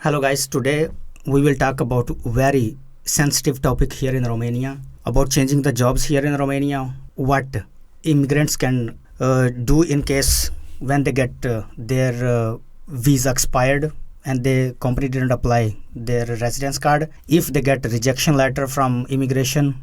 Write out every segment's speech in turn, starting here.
Hello guys, today we will talk about very sensitive topic here in Romania about changing the jobs here in Romania, what immigrants can do in case when they get their visa expired and the company didn't apply their residence card, if they get a rejection letter from immigration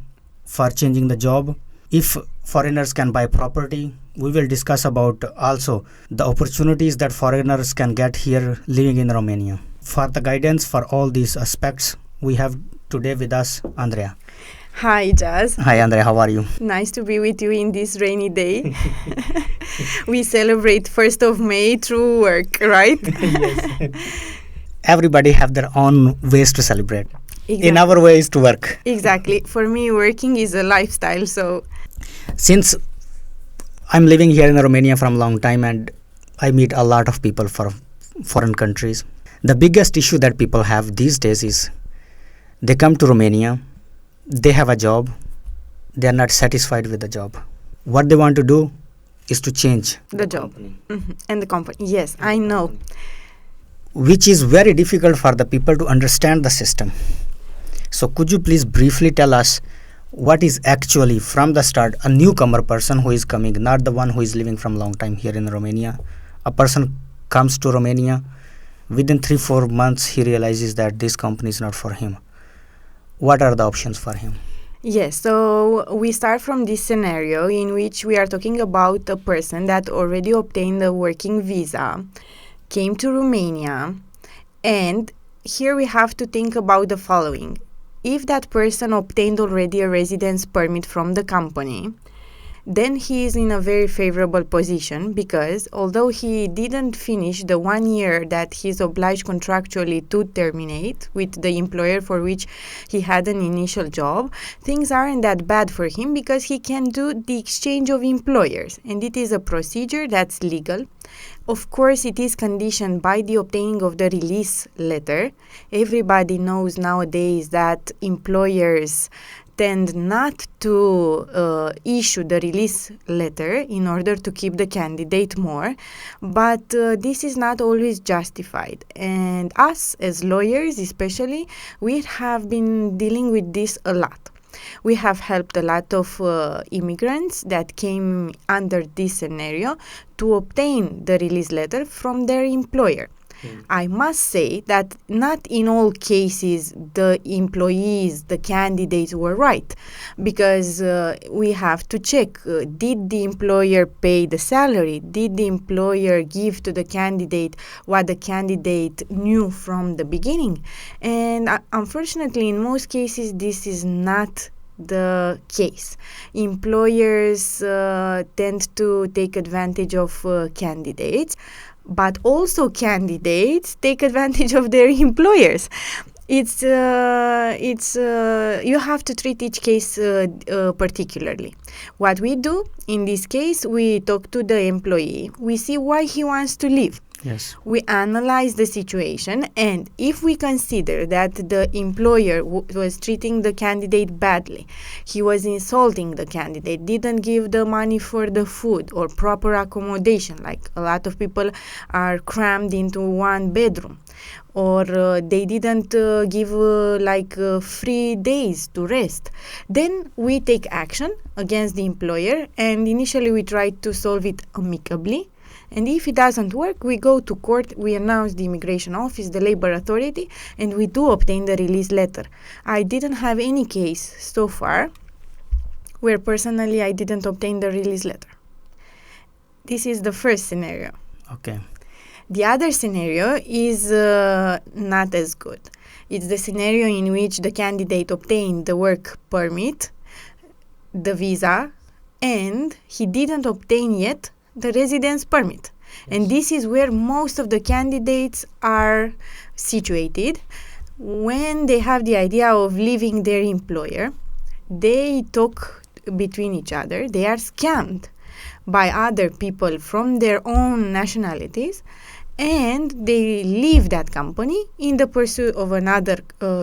for changing the job, if foreigners can buy property. We will discuss about also the opportunities that foreigners can get here living in Romania. For the guidance for all these aspects, we have today with us Andrea. Hi, Jazz. Hi Andrea, how are you? Nice to be with you in this rainy day. We celebrate 1st of May through work, right? Yes. Everybody have their own ways to celebrate. Exactly. In our way is to work. Exactly. For me, working is a lifestyle, so... Since I'm living here in Romania from a long time and I meet a lot of people from foreign countries, the biggest issue that people have these days is they come to Romania, they have a job, they are not satisfied with the job. What they want to do is to change the job. And the company. Yes, I know. Which is very difficult for the people to understand the system. So could you please briefly tell us what is actually from the start a newcomer person who is coming, not the one who is living from long time here in Romania. A person comes to Romania, within 3-4 months he realizes that this company is not for him. What are the options for him? Yes, so we start from this scenario in which we are talking about a person that already obtained a working visa, came to Romania, and here we have to think about the following. If that person obtained already a residence permit from the company, then he is in a very favorable position because although he didn't finish the 1 year that he is obliged contractually to terminate with the employer for which he had an initial job, things aren't that bad for him because he can do the exchange of employers, and it is a procedure that's legal. Of course, it is conditioned by the obtaining of the release letter. Everybody knows nowadays that employers tend not to issue the release letter in order to keep the candidate more, but this is not always justified. And us as lawyers especially, we have been dealing with this a lot. We have helped a lot of immigrants that came under this scenario to obtain the release letter from their employer. I must say that not in all cases the employees, the candidates were right, because we have to check, did the employer pay the salary? Did the employer give to the candidate what the candidate knew from the beginning? And unfortunately, in most cases, this is not the case. Employers tend to take advantage of candidates, but also candidates take advantage of their employers. It's you have to treat each case particularly. What we do in this case, we talk to the employee, we see why he wants to leave. Yes. We analyze the situation, and if we consider that the employer was treating the candidate badly, he was insulting the candidate, didn't give the money for the food or proper accommodation, like a lot of people are crammed into one bedroom, or they didn't give 3 days to rest, then we take action against the employer, and initially we try to solve it amicably. And if it doesn't work, we go to court, we announce the immigration office, the labor authority, and we do obtain the release letter. I didn't have any case so far where personally I didn't obtain the release letter. This is the first scenario. Okay. The other scenario is not as good. It's the scenario in which the candidate obtained the work permit, the visa, and he didn't obtain yet the residence permit. Yes. And this is where most of the candidates are situated. When they have the idea of leaving their employer, they talk between each other. They are scammed by other people from their own nationalities, and they leave that company in the pursuit of another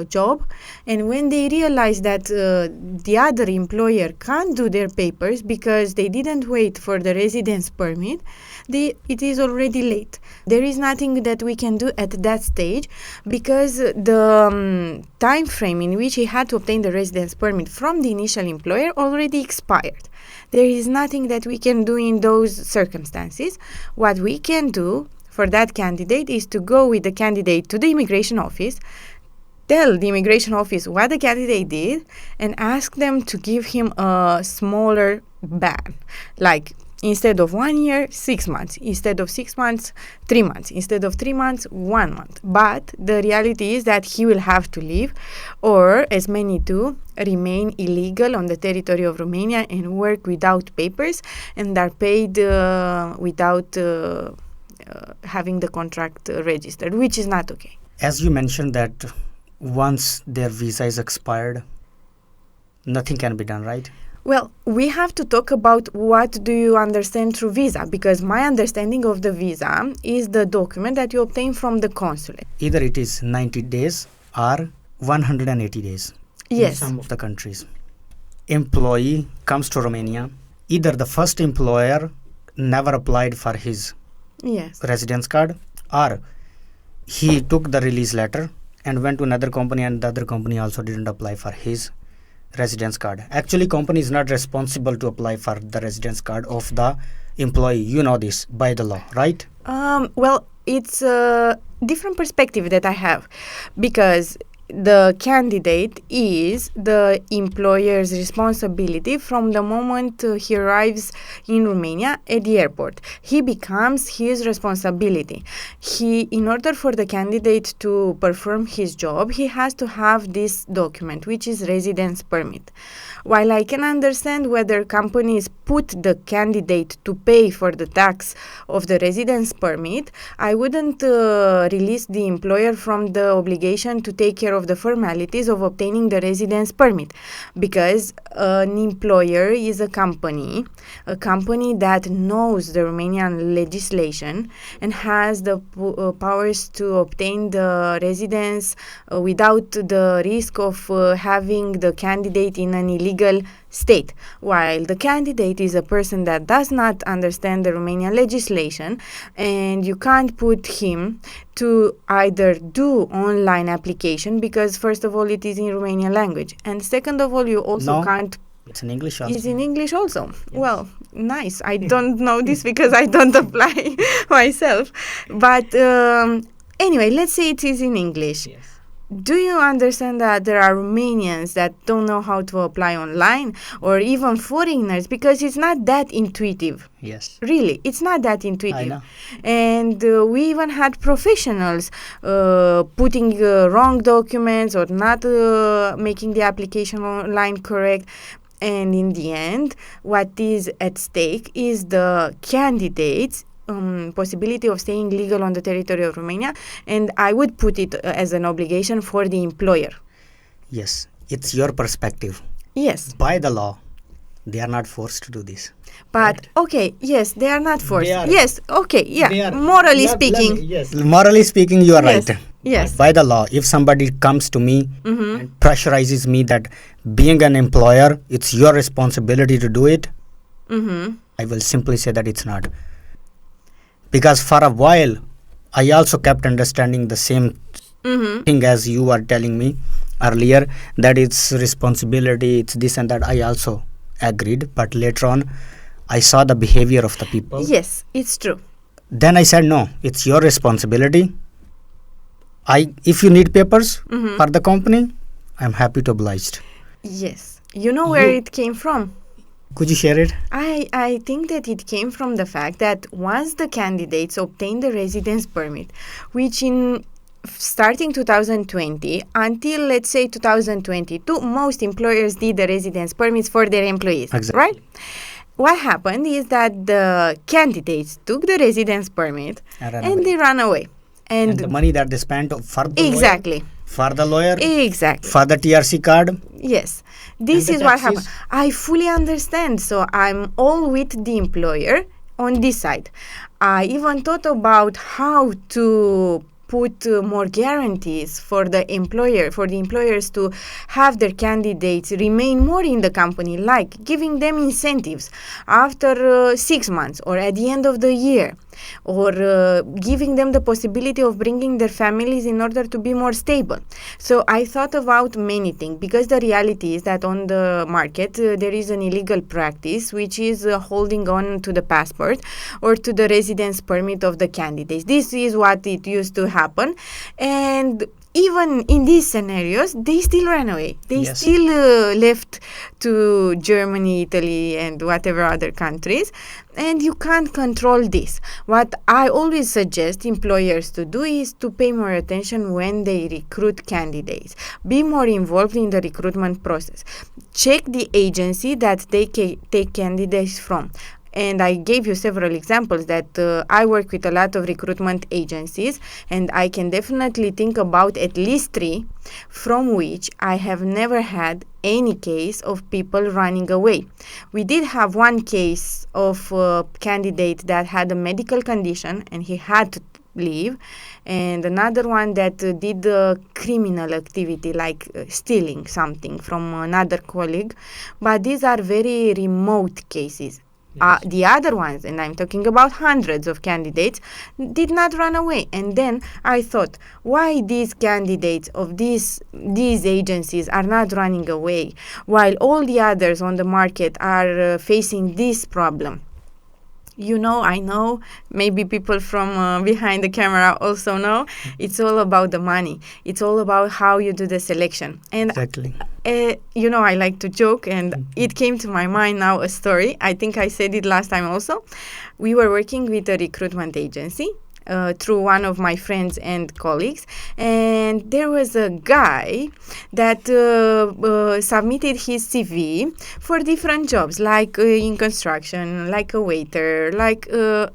job. And when they realize that the other employer can't do their papers because they didn't wait for the residence permit, it is already late. There is nothing that we can do at that stage because the time frame in which he had to obtain the residence permit from the initial employer already expired. There is nothing that we can do in those circumstances. What we can do for that candidate is to go with the candidate to the immigration office, tell the immigration office what the candidate did, and ask them to give him a smaller ban. Like, instead of 1 year, 6 months. Instead of 6 months, 3 months. Instead of 3 months, 1 month. But the reality is that he will have to leave, or, as many do, remain illegal on the territory of Romania and work without papers and are paid without having the contract registered, which is not okay. As you mentioned that once their visa is expired, nothing can be done, right? Well, we have to talk about what do you understand through visa, because my understanding of the visa is the document that you obtain from the consulate. Either it is 90 days or 180 days. Yes. In some of the countries. Employee comes to Romania. Either the first employer never applied for his Yes. residence card, or he took the release letter and went to another company, and the other company also didn't apply for his residence card. Actually, company is not responsible to apply for the residence card of the employee. You know this by the law, right? Well, it's a different perspective that I have, because the candidate is the employer's responsibility from the moment he arrives in Romania at the airport. He becomes his responsibility. In order for the candidate to perform his job, he has to have this document, which is residence permit. While I can understand whether companies put the candidate to pay for the tax of the residence permit, I wouldn't release the employer from the obligation to take care of the formalities of obtaining the residence permit, because an employer is a company that knows the Romanian legislation and has the powers to obtain the residence without the risk of having the candidate in an illegal state, while the candidate is a person that does not understand the Romanian legislation, and you can't put him to either do online application, because first of all it is in Romanian language, and second of all you also can't. It's in English also. It's in English also. Yes. Well, nice. I don't know this because I don't apply myself, but anyway, let's say it is in English. Yes. Do you understand that there are Romanians that don't know how to apply online, or even foreigners, because it's not that intuitive? Yes. Really, it's not that intuitive. I know. And we even had professionals putting wrong documents or not making the application online correct. And in the end, what is at stake is the candidates' possibility of staying legal on the territory of Romania, and I would put it as an obligation for the employer. Yes, it's your perspective. Yes. By the law, they are not forced to do this. But, right? Okay, yes, they are not forced. They are, yes, okay, yeah, morally speaking. Yes. Morally speaking, you are yes. right. Yes. But by the law, if somebody comes to me and pressurizes me that being an employer, it's your responsibility to do it, I will simply say that it's not. Because for a while, I also kept understanding the same thing as you were telling me earlier, that it's responsibility, it's this and that. I also agreed, but later on, I saw the behavior of the people. Yes, it's true. Then I said, no, it's your responsibility. If you need papers for the company, I'm happy to oblige. Yes. You know where it came from? Could you share it? I think that it came from the fact that once the candidates obtained the residence permit, which in starting 2020 until let's say 2022, most employers did the residence permits for their employees, exactly. Right? What happened is that the candidates took the residence permit and they ran away. And the money that they spent for the exactly. lawyer, for the lawyer, exactly, for the TRC card. Yes, this is what happened. I fully understand. So I'm all with the employer on this side. I even thought about how to put more guarantees for the employers to have their candidates remain more in the company, like giving them incentives after 6 months or at the end of the year, or giving them the possibility of bringing their families in order to be more stable. So I thought about many things, because the reality is that on the market there is an illegal practice, which is holding on to the passport or to the residence permit of the candidates. This is what it used to happen, and even in these scenarios, they still ran away. They Yes. still left to Germany, Italy, and whatever other countries. And you can't control this. What I always suggest employers to do is to pay more attention when they recruit candidates. Be more involved in the recruitment process. Check the agency that they take candidates from. And I gave you several examples that I work with a lot of recruitment agencies, and I can definitely think about at least 3 from which I have never had any case of people running away. We did have one case of a candidate that had a medical condition and he had to leave, and another one that did criminal activity, like stealing something from another colleague. But these are very remote cases. Yes. The other ones, and I'm talking about hundreds of candidates, did not run away. And then I thought, why these candidates of these agencies are not running away, while all the others on the market are facing this problem? I know, maybe people from behind the camera also know, it's all about the money. It's all about how you do the selection. And Exactly. I like to joke, and it came to my mind now a story. I think I said it last time also. We were working with a recruitment agency through one of my friends and colleagues, and there was a guy that submitted his CV for different jobs, like in construction, like a waiter, like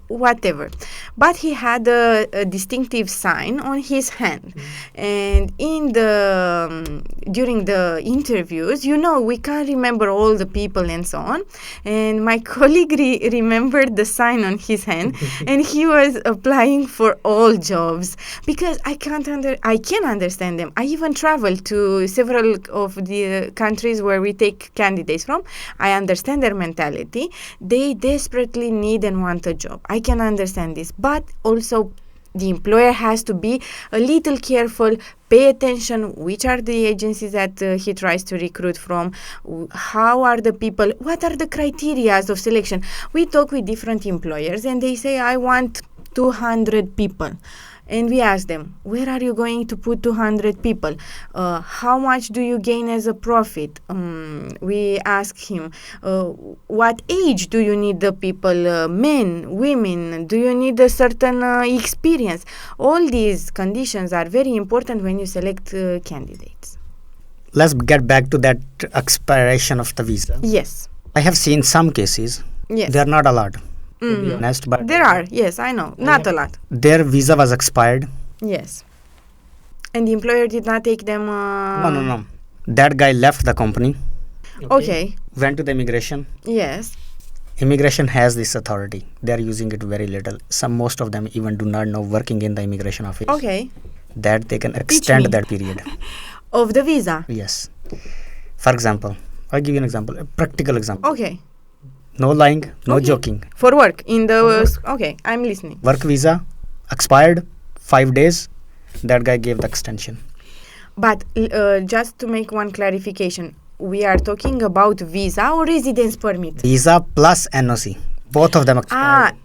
whatever. But he had a distinctive sign on his hand, and during the interviews, we can't remember all the people and so on. And my colleague remembered the sign on his hand, and he was applying for all jobs, because I can understand them. I even traveled to several of the countries where we take candidates from. I understand their mentality. They desperately need and want a job. I can understand this, but also the employer has to be a little careful, pay attention which are the agencies that he tries to recruit from, how are the people, what are the criteria of selection. We talk with different employers and they say, I want 200 people. And we ask them, where are you going to put 200 people? How much do you gain as a profit? We ask him, what age do you need the people? Men, women? Do you need a certain experience? All these conditions are very important when you select candidates. Let's get back to that expiration of the visa. Yes. I have seen some cases. Yes. They are not a lot, to be honest, but There are, yes, I know. Not a lot. their visa was expired. Yes. And the employer did not take them. No. That guy left the company, Okay. went to the immigration. Yes. Immigration has this authority. They are using it very little. Most of them even do not know, working in the immigration office, Okay. that they can me. extend that period. Of the visa. Yes. For example, I'll give you an example, a practical example. Okay. No lying, no Okay. joking. For work in the. Okay, I'm listening. Work visa expired 5 days. That guy gave the extension. But just to make one clarification, we are talking about visa or residence permit? Visa plus NOC. Both of them expired.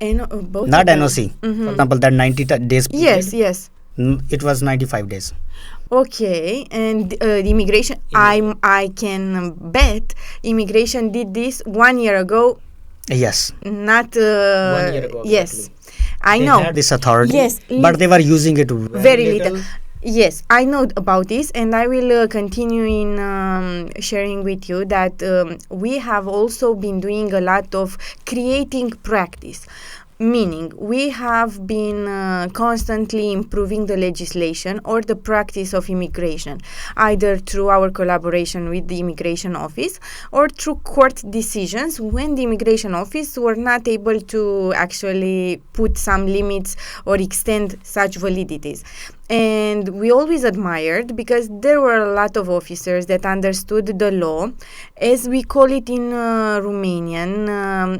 Both. Not of them. NOC. Mhm. For example, that 90 days period, Yes, yes. it was 95 days. Okay, and the immigration, I can bet immigration did this 1 year ago, Yes. not. 1 year ago, Yes, exactly. I They know. had this authority, Yes, but they were using it Very little. Yes, I know about this, and I will continue in sharing with you that we have also been doing a lot of creating practice. Meaning, we have been constantly improving the legislation or the practice of immigration, either through our collaboration with the immigration office or through court decisions when the immigration office were not able to actually put some limits or extend such validities. And we always admired because there were a lot of officers that understood the law, as we call it in Romanian,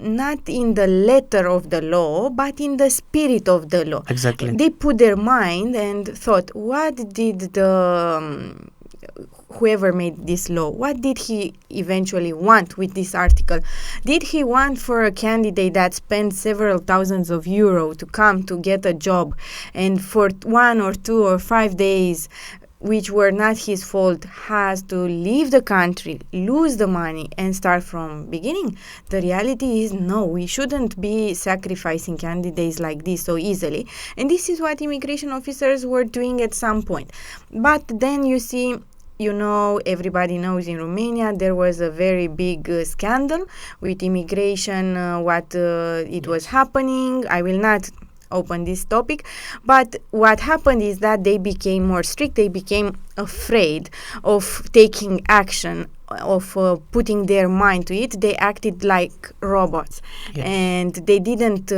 not in the letter of the law, but in the spirit of the law. Exactly. They put their mind and thought, what did the whoever made this law, what did he eventually want with this article? Did he want for a candidate that spent several thousands of euro to come to get a job, and for 1 or 2 or 5 days, which were not his fault, has to leave the country, lose the money, and start from beginning? The reality is no, we shouldn't be sacrificing candidates like this so easily. And this is what immigration officers were doing at some point. But then you see, everybody knows in Romania there was a very big scandal with immigration, it was happening. I will not open this topic, but what happened is that they became more strict. They became afraid of taking action, of putting their mind to it. They acted like robots, and they didn't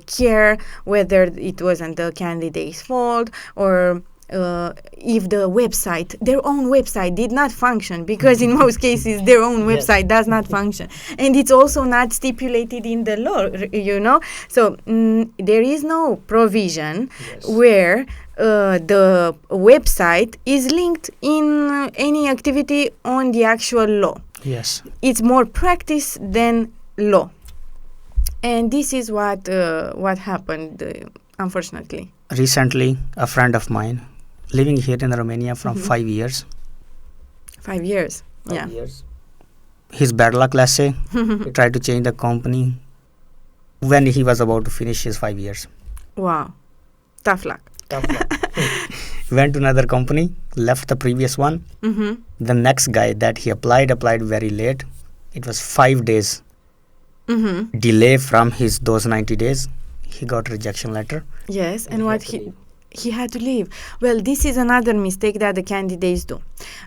care whether it wasn't the candidate's fault or if the website, their own website, did not function, because in most cases their own website does not function, and it's also not stipulated in the law, So there is no provision where the website is linked in any activity on the actual law. Yes. It's more practice than law. And this is what happened, unfortunately. Recently, a friend of mine living here in Romania from 5 years. 5 years. 5 years. His bad luck, let's say, he tried to change the company when he was about to finish his 5 years. Wow. Tough luck. Went to another company, left the previous one. The next guy that he applied very late. It was 5 days delay from those 90 days. He got a rejection letter. Yes, and what he had to leave. Well, this is another mistake that the candidates do,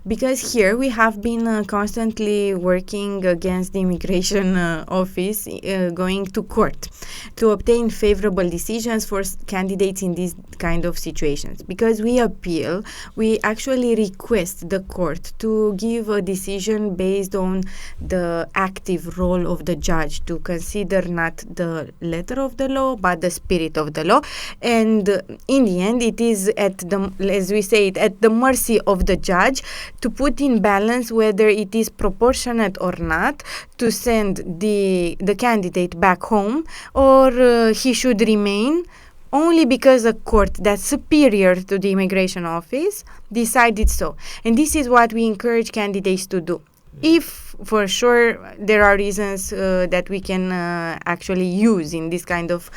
because here we have been constantly working against the immigration office, going to court to obtain favorable decisions for candidates in these kind of situations. Because we appeal, we actually request the court to give a decision based on the active role of the judge, to consider not the letter of the law but the spirit of the law. And in the end, it is at the mercy of the judge to put in balance whether it is proportionate or not to send the candidate back home, or he should remain only because a court that's superior to the immigration office decided so. And this is what we encourage candidates to do. If for sure there are reasons that we can actually use in this kind of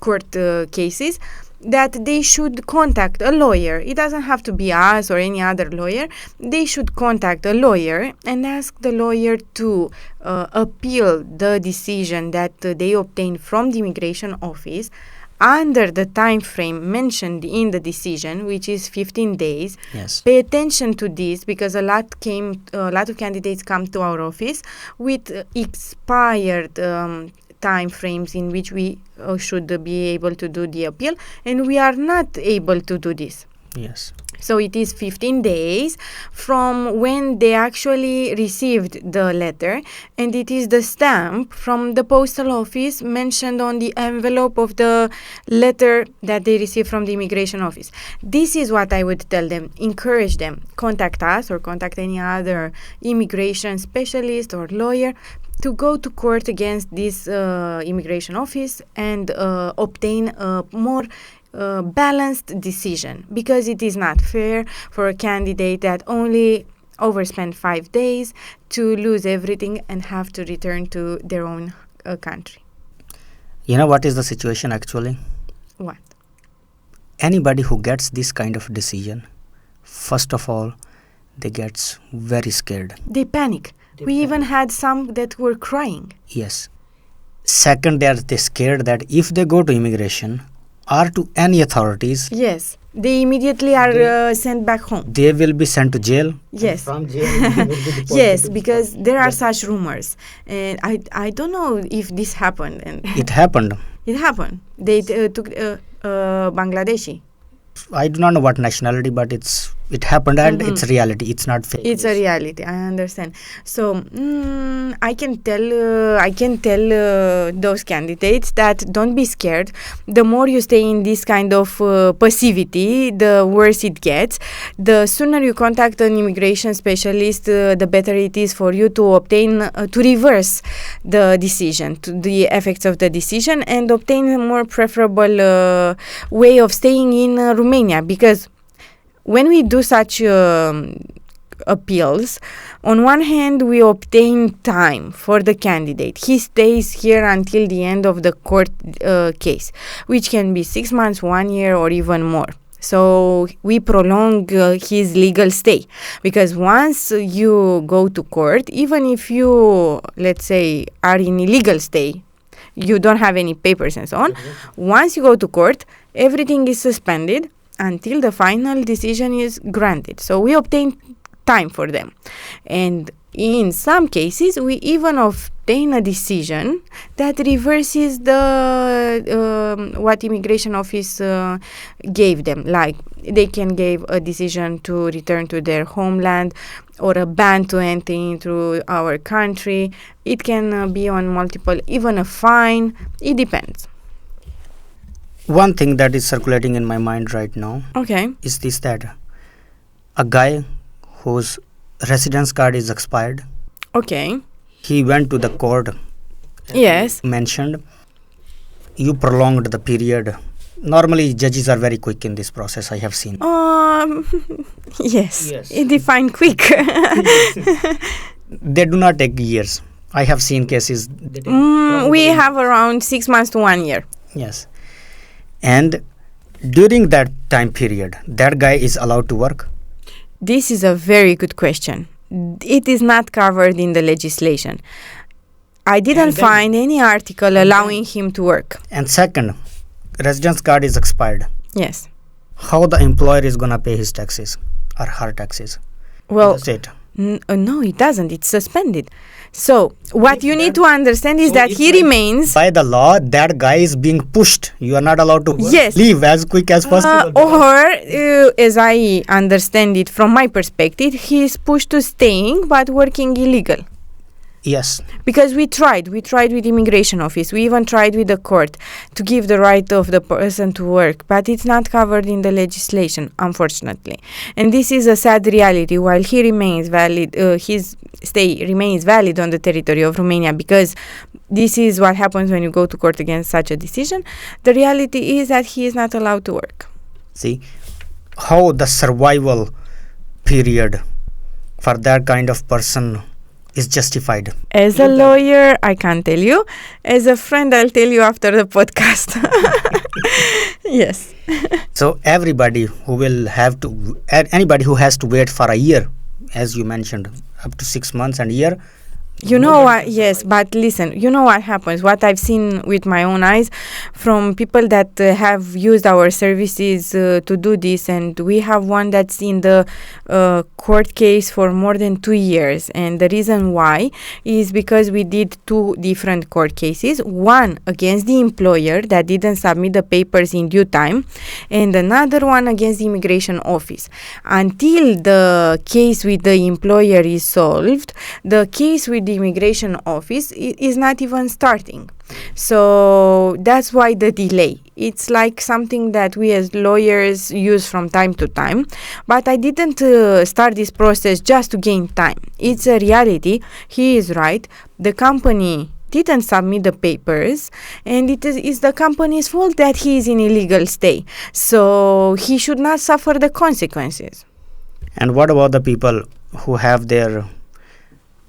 court cases, that they should contact a lawyer. It doesn't have to be us or any other lawyer. They should contact a lawyer and ask the lawyer to appeal the decision that they obtained from the immigration office under the time frame mentioned in the decision, which is 15 days. Yes. Pay attention to this, because a lot of candidates come to our office with expired time frames in which we should be able to do the appeal, and we are not able to do this. Yes. So it is 15 days from when they actually received the letter, and it is the stamp from the postal office mentioned on the envelope of the letter that they received from the immigration office. This is what I would tell them. Encourage them. Contact us or contact any other immigration specialist or lawyer to go to court against this immigration office and obtain a more balanced decision, because it is not fair for a candidate that only overspent 5 days to lose everything and have to return to their own country. You know what is the situation actually? What? Anybody who gets this kind of decision, first of all, they get very scared. They panic. We even had some that were crying. Yes. Second, they scared that if they go to immigration or to any authorities, Yes, they immediately are sent back home. they will be sent to jail. Yes. From jail, they will be deported Yes, to- because there are such rumors, and I don't know if this happened, and It happened. it happened. They took Bangladeshi. I do not know what nationality, but it happened, and it's a reality. It's not fake. It's a reality. I understand. So I can tell those candidates that don't be scared. The more you stay in this kind of passivity, the worse it gets. The sooner you contact an immigration specialist, the better it is for you to obtain to reverse the decision, to the effects of the decision, and obtain a more preferable way of staying in Romania, because when we do such appeals, on one hand we obtain time for the candidate. He stays here until the end of the court case, which can be 6 months, 1 year, or even more. So we prolong his legal stay, because once you go to court, even if you, let's say, are in illegal stay, you don't have any papers and so on, once you go to court, everything is suspended until the final decision is granted. So we obtain time for them. And in some cases, we even obtain a decision that reverses the what immigration office gave them. Like they can give a decision to return to their homeland, or a ban to enter into our country. It can be on multiple, even a fine. It depends. One thing that is circulating in my mind right now Okay. is this, that a guy whose residence card is expired, Okay. he went to the court, Yes. mentioned, you prolonged the period. Normally judges are very quick in this process, I have seen. Yes. Yes. It defined quick. They do not take years. I have seen cases they take We have around 6 months to 1 year. yes, and during that time period that guy is allowed to work. This is a very good question. It is not covered in the legislation. I didn't And then- find any article allowing him to work. And second, residence card is expired. Yes. How the employer is gonna pay his taxes or her taxes? Well, The state. no, it doesn't. It's suspended. So, what you need to understand is So that if he by- remains. By the law, that guy is being pushed. You are not allowed to work. Yes. Leave as quick as possible. Or, as I understand it from my perspective, he is pushed to staying but working illegal. Yes. Because we tried with immigration office, we even tried with the court to give the right of the person to work, but it's not covered in the legislation, unfortunately. And this is a sad reality. While he remains valid, his stay remains valid on the territory of Romania, because this is what happens when you go to court against such a decision. The reality is that he is not allowed to work. See how the survival period for that kind of person is justified. As a lawyer, I can't tell you. As a friend, I'll tell you after the podcast. Yes. So everybody who will have to, anybody who has to wait for a year, as you mentioned, up to 6 months and a year. You know what? Yes, but listen, you know what happens? What I've seen with my own eyes from people that have used our services to do this, and we have one that's in the court case for more than 2 years. And the reason why is because we did 2 different court cases, one against the employer that didn't submit the papers in due time, and another one against the immigration office. Until the case with the employer is solved, the case with the immigration office is not even starting. So that's why the delay. It's like something that we as lawyers use from time to time, but I didn't start this process just to gain time. It's a reality. He is right. The company didn't submit the papers, and it is the company's fault that he is in illegal stay. So he should not suffer the consequences. And what about the people who have their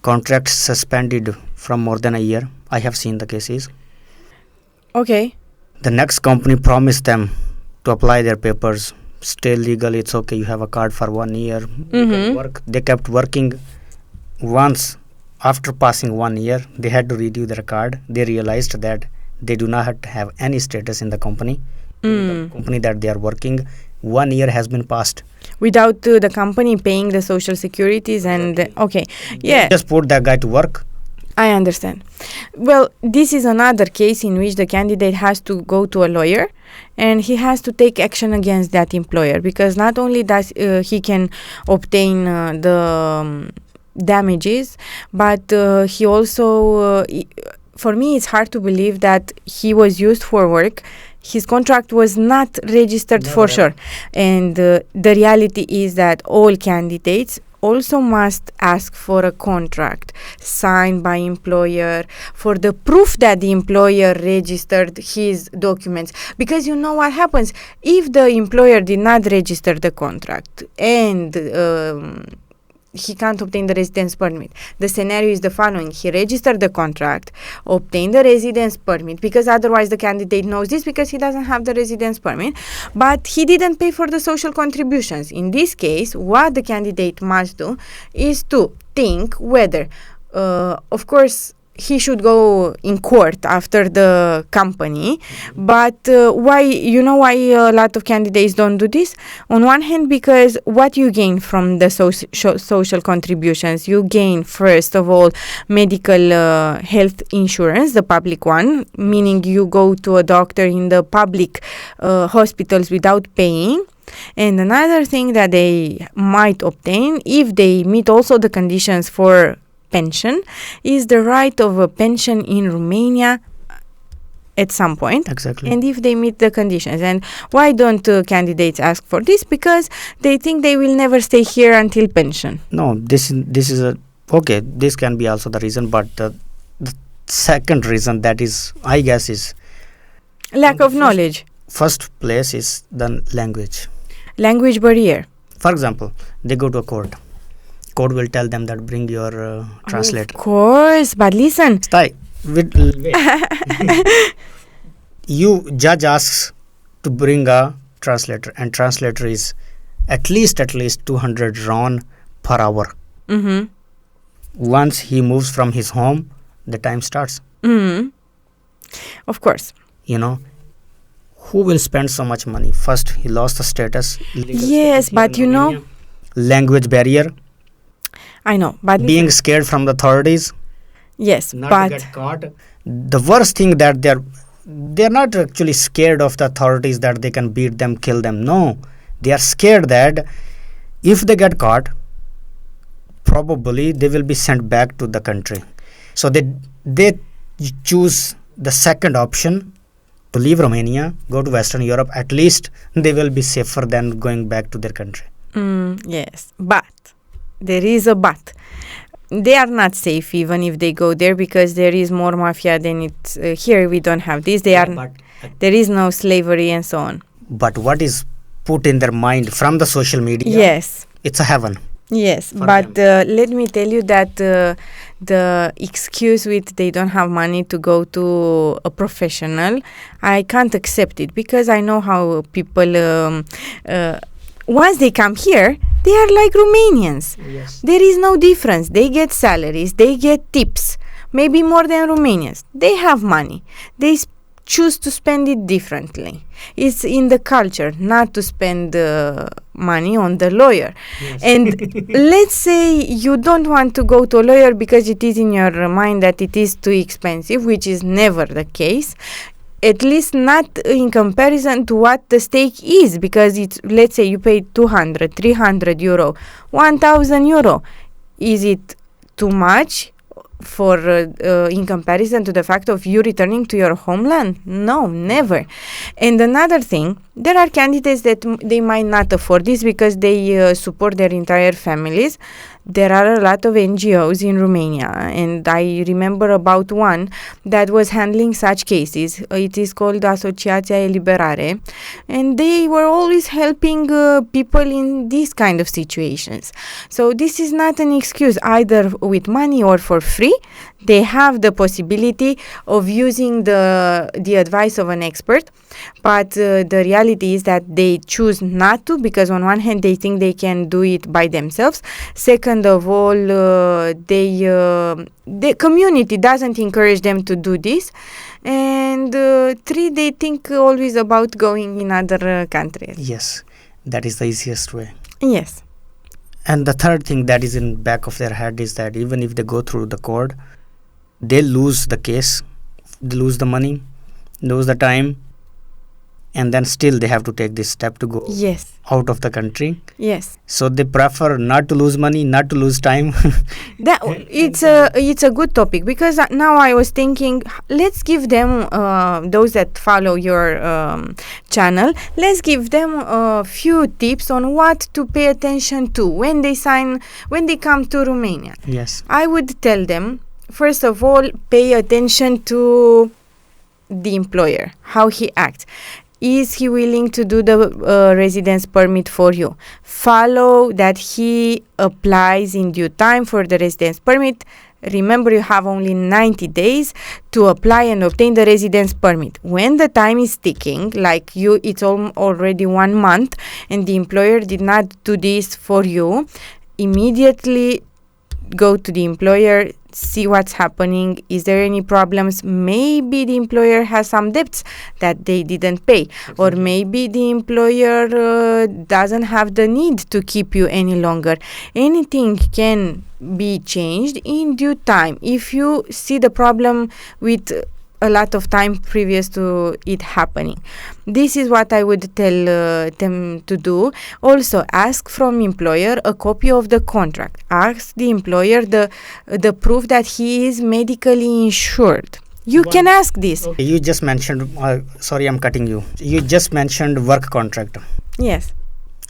contracts suspended from more than a year? I have seen the cases. Okay. The next company promised them to apply their papers, stay legal, it's okay, you have a card for 1 year, you can work. They kept working. Once After passing 1 year, they had to renew their card. They realized that they do not have any status in the company. The company that they are working, 1 year has been passed. Without the company paying the social securities and okay, yeah, Just put that guy to work. I understand. Well, this is another case in which the candidate has to go to a lawyer and he has to take action against that employer, because not only does he can obtain the damages, but he also for me it's hard to believe that he was used for work. His contract was not registered Never for ever. sure, and the reality is that all candidates also must ask for a contract signed by employer for the proof that the employer registered his documents, because you know what happens if the employer did not register the contract and he can't obtain the residence permit. The scenario is the following: he registered the contract, obtained the residence permit, because otherwise the candidate knows this because he doesn't have the residence permit, but he didn't pay for the social contributions. In this case, what the candidate must do is to think whether, of course, he should go in court after the company, but why a lot of candidates don't do this? On one hand, because what you gain from the social contributions, you gain first of all medical health insurance, the public one, meaning you go to a doctor in the public hospitals without paying. And another thing that they might obtain, if they meet also the conditions for pension, is the right of a pension in Romania at some point. Exactly. And if they meet the conditions. And why don't candidates ask for this? Because they think they will never stay here until pension. No, this is a okay. This can be also the reason, but the second reason, that is, I guess, is Lack of knowledge. first place is the language. Language barrier. For example, they go to a court. Court will tell them that bring your translator. Of course, but listen. Wait. You judge asks to bring a translator, and translator is at least 200 RON per hour. Mm-hmm. Once he moves from his home, the time starts. Mm-hmm. Of course. You know, who will spend so much money? First, he lost the status. legal Yes, status here but in you know, Romania. Language barrier, I know, but being scared from the authorities, yes, not but to get caught. The worst thing that they're not actually scared of the authorities that they can beat them, kill them. No, they are scared that if they get caught, probably they will be sent back to the country. So they choose the second option, to leave Romania, go to Western Europe. At least they will be safer than going back to their country. yes, but there is a but. They are not safe even if they go there, because there is more mafia than it's here. We don't have this. There is no slavery and so on. But what is put in their mind from the social media? Yes. It's a heaven. Yes, for but let me tell you that the excuse with they don't have money to go to a professional, I can't accept it, because I know how people once they come here, they are like Romanians. Yes. There is no difference. They get salaries, they get tips, maybe more than Romanians. They have money. They choose to spend it differently. It's in the culture not to spend money on the lawyer. Yes. And let's say you don't want to go to a lawyer because it is in your mind that it is too expensive, which is never the case. At least not in comparison to what the stake is, because it's, let's say you pay 200, 300 euro, 1,000 euro. Is it too much for in comparison to the fact of you returning to your homeland? No, never. And another thing, there are candidates that they might not afford this because they support their entire families. There are a lot of NGOs in Romania, and I remember about one that was handling such cases. It is called Asociația Eliberare, and they were always helping people in these kind of situations. So this is not an excuse, either with money or for free. They have the possibility of using the advice of an expert, but the reality reality is that they choose not to, because on one hand they think they can do it by themselves. Second of all, the community doesn't encourage them to do this. And three, they think always about going in other countries. Yes, that is the easiest way. Yes. And the third thing that is in back of their head is that even if they go through the court, they lose the case, they lose the money, lose the time, and then still they have to take this step to go Yes. out of the country. Yes. So they prefer not to lose money, not to lose time. That it's a good topic, because now I was thinking, let's give them those that follow your channel, let's give them a few tips on what to pay attention to when they come to Romania. Yes. I would tell them, first of all, pay attention to the employer, how he acts. Is he willing to do the residence permit for you? Follow that he applies in due time for the residence permit. Remember, you have only 90 days to apply and obtain the residence permit. When the time is ticking, like you, it's already 1 month, and the employer did not do this for you, immediately go to the employer, see what's happening. Is there any problems? Maybe the employer has some debts that they didn't pay, or maybe the employer doesn't have the need to keep you any longer. Anything can be changed in due time if you see the problem with a lot of time previous to it happening. This is what I would tell them to do. Also, ask from employer a copy of the contract. Ask the employer the proof that he is medically insured. You can ask this. Okay. You just mentioned, sorry, I'm cutting you. You just mentioned work contract. Yes.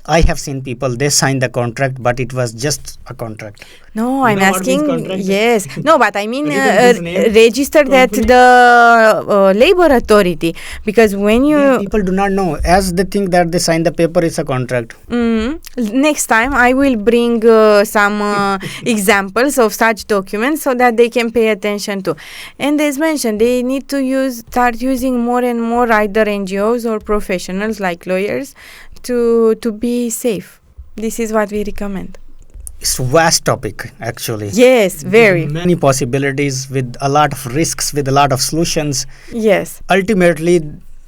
I have seen people, they sign the contract, but it was just a contract. No, You I'm know what means asking. contract? Yes. No, but I mean Name, registered at company. the labor authority, because when you People do not know, as they think that they sign the paper, it's a contract. next time I will bring some examples of such documents so that they can pay attention to. And as mentioned, they need to start using more and more either NGOs or professionals like lawyers to be safe. This is what we recommend. It's a vast topic, actually. Yes, very. Many possibilities with a lot of risks, with a lot of solutions. Yes. Ultimately,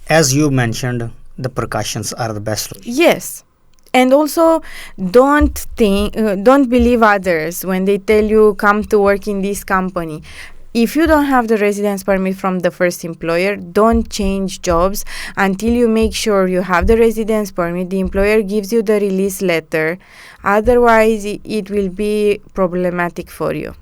as you mentioned, the precautions are the best. Yes. And also, don't believe others when they tell you come to work in this company. If you don't have the residence permit from the first employer, don't change jobs until you make sure you have the residence permit. The employer gives you the release letter. Otherwise, it will be problematic for you.